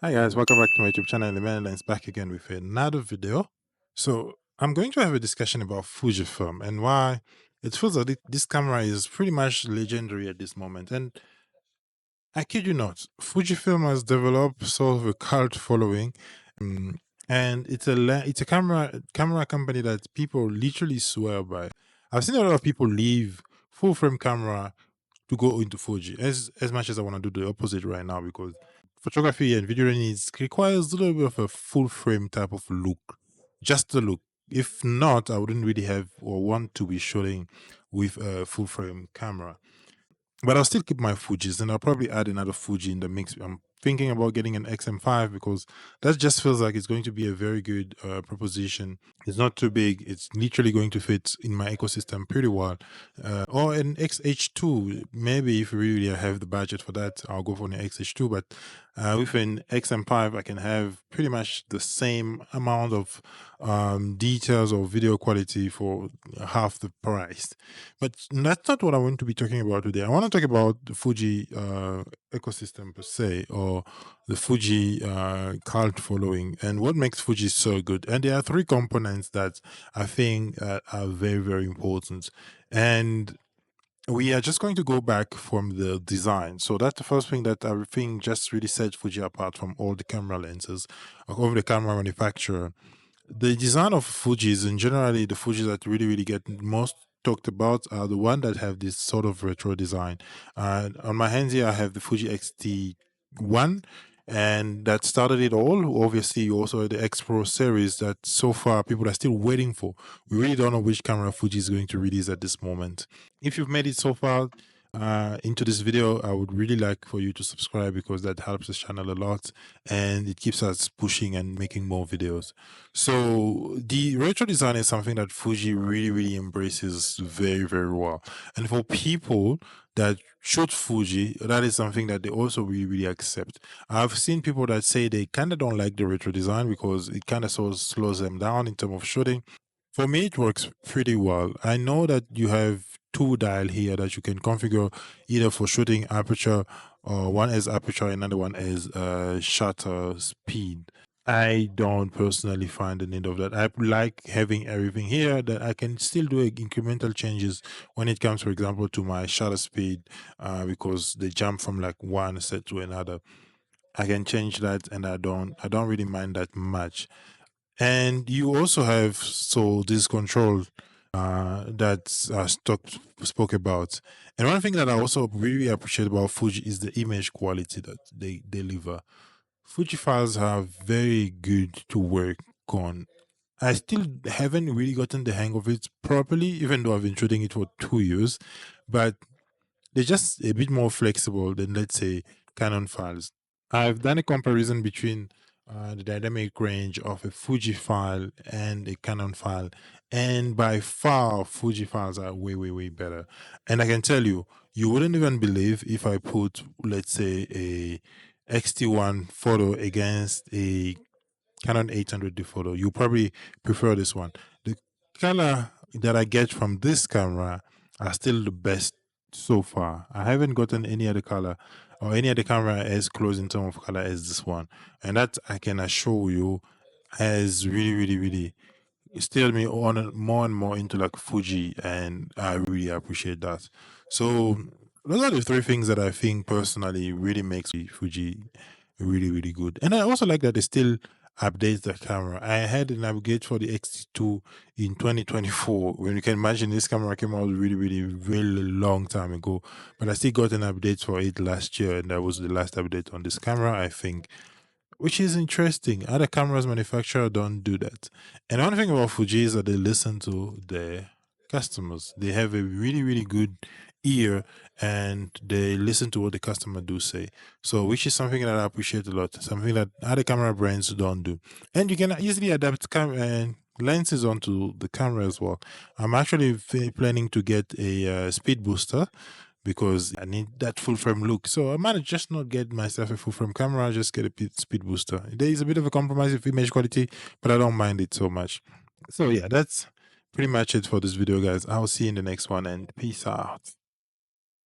Hi guys, welcome back to my YouTube channel. The Lens back again with another video. So I'm going to have a discussion about Fujifilm and why it feels like this camera is pretty much legendary at this moment. And I kid you not, Fujifilm has developed sort of a cult following, um, and it's a camera company that people literally swear by. I've seen a lot of people leave full frame camera to go into Fuji as much as I want to do the opposite right now because photography and video needs requires a little bit of a full frame type of look, just the look. If not, I wouldn't really have or want to be shooting with a full frame camera. But I'll still keep my Fujis and I'll probably add another Fuji in the mix. I'm thinking about getting an XM5 because that just feels like it's going to be a very good proposition. It's not too big. It's literally going to fit in my ecosystem pretty well. Or an XH2, maybe if we really have the budget for that, I'll go for an XH2. But with an XM5, I can have pretty much the same amount of details or video quality for half the price. But that's not what I want to be talking about today. I want to talk about the Fuji ecosystem per se, or the Fuji cult following, and what makes Fuji so good. And there are three components that I think are very, very important. And we are just going to go back from the design. So that's the first thing that I think just really sets Fuji apart from all the camera lenses of the camera manufacturer. The design of Fujis, and generally the Fujis that really, really get most talked about are the one that have this sort of retro design. On my hands here, I have the Fuji X-T1, and that started it all. Obviously, you also have the X Pro series that so far people are still waiting for. We really don't know which camera Fuji is going to release at this moment. If you've made it so far, into this video, I would really like for you to subscribe because that helps the channel a lot and it keeps us pushing and making more videos. So the retro design is something that Fuji really, really embraces very, very well. And for people that shoot Fuji, that is something that they also really, really accept. I've seen people that say they kind of don't like the retro design because it kind of sort of slows them down in terms of shooting. For me, it works pretty well. I know that you have two dial here that you can configure either for shooting aperture, or one is aperture, another one is shutter speed. I don't personally find the need of that. I like having everything here that I can still do incremental changes when it comes, for example, to my shutter speed, because they jump from like one set to another. I can change that, and I don't really mind that much. And you also have this control that spoke about. And one thing that I also really appreciate about Fuji is the image quality that they deliver. Fuji files are very good to work on. I still haven't really gotten the hang of it properly, even though I've been shooting it for 2 years. But they're just a bit more flexible than, let's say, Canon files. I've done a comparison between the dynamic range of a Fuji file and a Canon file, and by far, Fuji files are way, way, way better. And I can tell you, you wouldn't even believe if I put, let's say, a XT1 photo against a Canon 800D photo. You probably prefer this one. The color that I get from this camera are still the best so far. I haven't gotten any other color or any other camera as close in terms of color as this one. And that I can assure you has really, really, really steered me on more and more into like Fuji, and I really appreciate that. So those are the three things that I think personally really makes Fuji really, really good. And I also like that they still update the camera. I had a Navigate for the X2 in 2024. When you can imagine, this camera came out really, really, really long time ago. But I still got an update for it last year, and that was the last update on this camera, I think, which is interesting. Other cameras manufacturer don't do that. And one thing about Fuji is that they listen to their customers. They have a really, really good ear, and they listen to what the customer do say. So, which is something that I appreciate a lot. Something that other camera brands don't do. And you can easily adapt lenses onto the camera as well. I'm actually planning to get a speed booster because I need that full frame look. So I might just not get myself a full frame camera, just get a speed booster. There is a bit of a compromise with image quality, but I don't mind it so much. So yeah, that's pretty much it for this video, guys. I'll see you in the next one, and peace out.